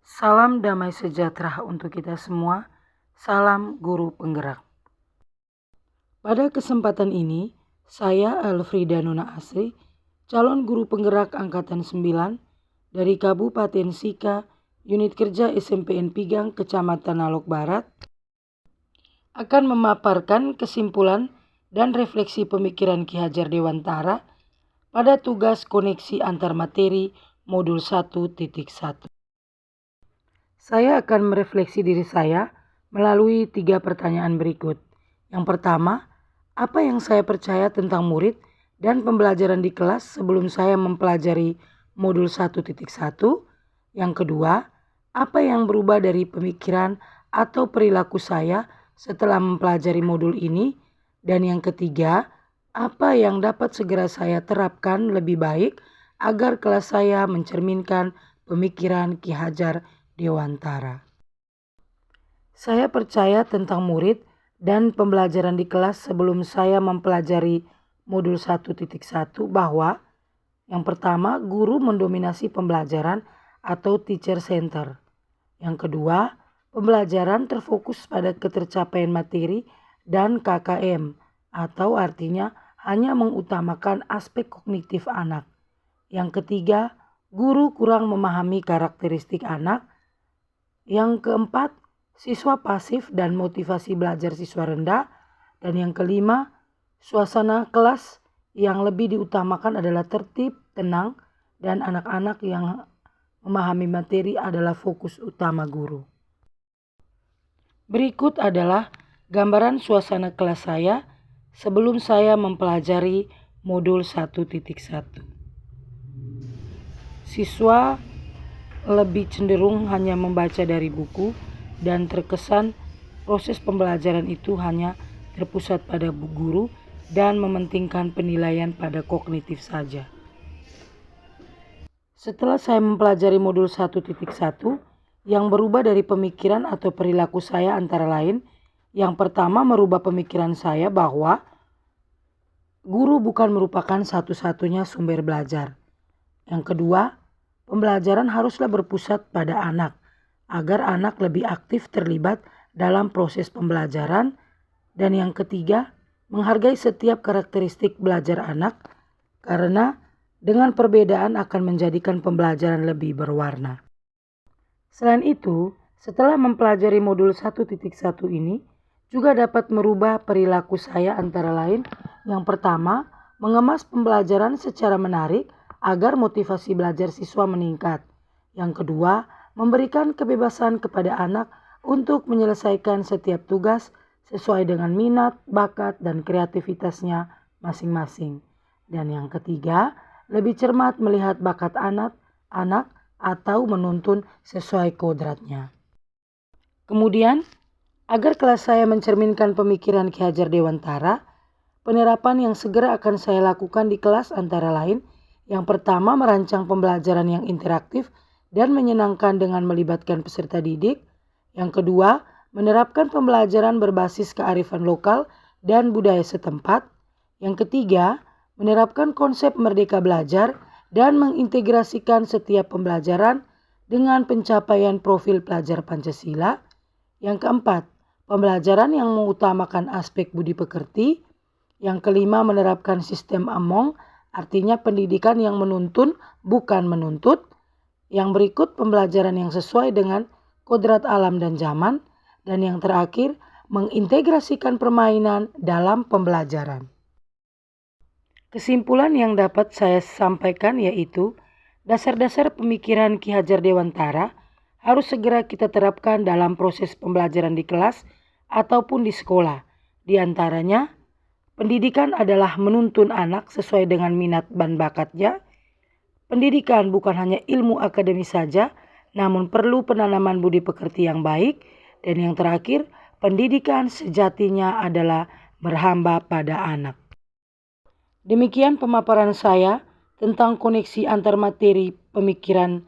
Salam damai sejahtera untuk kita semua. Salam guru penggerak. Pada kesempatan ini, saya Elfrida Nona Asri, calon guru penggerak angkatan 9 dari Kabupaten Sika, Unit Kerja SMPN Pigang, Kecamatan Nalok Barat, akan memaparkan kesimpulan dan refleksi pemikiran Ki Hajar Dewantara pada tugas koneksi antar materi modul 1.1. Saya akan merefleksi diri saya melalui 3 pertanyaan berikut. Yang pertama, apa yang saya percaya tentang murid dan pembelajaran di kelas sebelum saya mempelajari modul 1.1? Yang kedua, apa yang berubah dari pemikiran atau perilaku saya setelah mempelajari modul ini? Dan yang ketiga, apa yang dapat segera saya terapkan lebih baik agar kelas saya mencerminkan pemikiran Ki Hajar Dewantara. Saya percaya tentang murid dan pembelajaran di kelas sebelum saya mempelajari modul 1.1 bahwa yang pertama, guru mendominasi pembelajaran atau teacher center. Yang kedua, pembelajaran terfokus pada ketercapaian materi dan KKM atau artinya hanya mengutamakan aspek kognitif anak. Yang ketiga, guru kurang memahami karakteristik anak. Yang keempat, siswa pasif dan motivasi belajar siswa rendah. Dan yang kelima, suasana kelas yang lebih diutamakan adalah tertib, tenang, dan anak-anak yang memahami materi adalah fokus utama guru. Berikut adalah gambaran suasana kelas saya sebelum saya mempelajari modul 1.1. Siswa lebih cenderung hanya membaca dari buku dan terkesan proses pembelajaran itu hanya terpusat pada guru dan mementingkan penilaian pada kognitif saja. Setelah saya mempelajari modul 1.1, yang berubah dari pemikiran atau perilaku saya antara lain, yang pertama merubah pemikiran saya bahwa guru bukan merupakan satu-satunya sumber belajar. Yang kedua, pembelajaran haruslah berpusat pada anak, agar anak lebih aktif terlibat dalam proses pembelajaran. Dan yang ketiga, menghargai setiap karakteristik belajar anak, karena dengan perbedaan akan menjadikan pembelajaran lebih berwarna. Selain itu, setelah mempelajari modul 1.1 ini, juga dapat merubah perilaku saya antara lain. Yang pertama, mengemas pembelajaran secara menarik agar motivasi belajar siswa meningkat. Yang kedua, memberikan kebebasan kepada anak untuk menyelesaikan setiap tugas sesuai dengan minat, bakat, dan kreativitasnya masing-masing. Dan yang ketiga, lebih cermat melihat bakat anak atau menuntun sesuai kodratnya. Kemudian, agar kelas saya mencerminkan pemikiran Ki Hajar Dewantara, penerapan yang segera akan saya lakukan di kelas antara lain, yang pertama, merancang pembelajaran yang interaktif dan menyenangkan dengan melibatkan peserta didik. Yang kedua, menerapkan pembelajaran berbasis kearifan lokal dan budaya setempat. Yang ketiga, menerapkan konsep merdeka belajar dan mengintegrasikan setiap pembelajaran dengan pencapaian profil pelajar Pancasila. Yang keempat, pembelajaran yang mengutamakan aspek budi pekerti. Yang kelima, menerapkan sistem Among, artinya pendidikan yang menuntun bukan menuntut. Yang berikut, pembelajaran yang sesuai dengan kodrat alam dan zaman. Dan yang terakhir, mengintegrasikan permainan dalam pembelajaran. Kesimpulan yang dapat saya sampaikan yaitu dasar-dasar pemikiran Ki Hajar Dewantara harus segera kita terapkan dalam proses pembelajaran di kelas ataupun di sekolah. Di antaranya, pendidikan adalah menuntun anak sesuai dengan minat dan bakatnya. Pendidikan bukan hanya ilmu akademis saja, namun perlu penanaman budi pekerti yang baik. Dan yang terakhir, pendidikan sejatinya adalah berhamba pada anak. Demikian pemaparan saya tentang koneksi antar materi pemikiran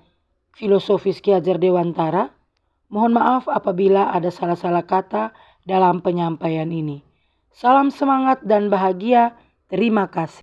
filosofis Ki Hajar Dewantara. Mohon maaf apabila ada salah-salah kata dalam penyampaian ini. Salam semangat dan bahagia. Terima kasih.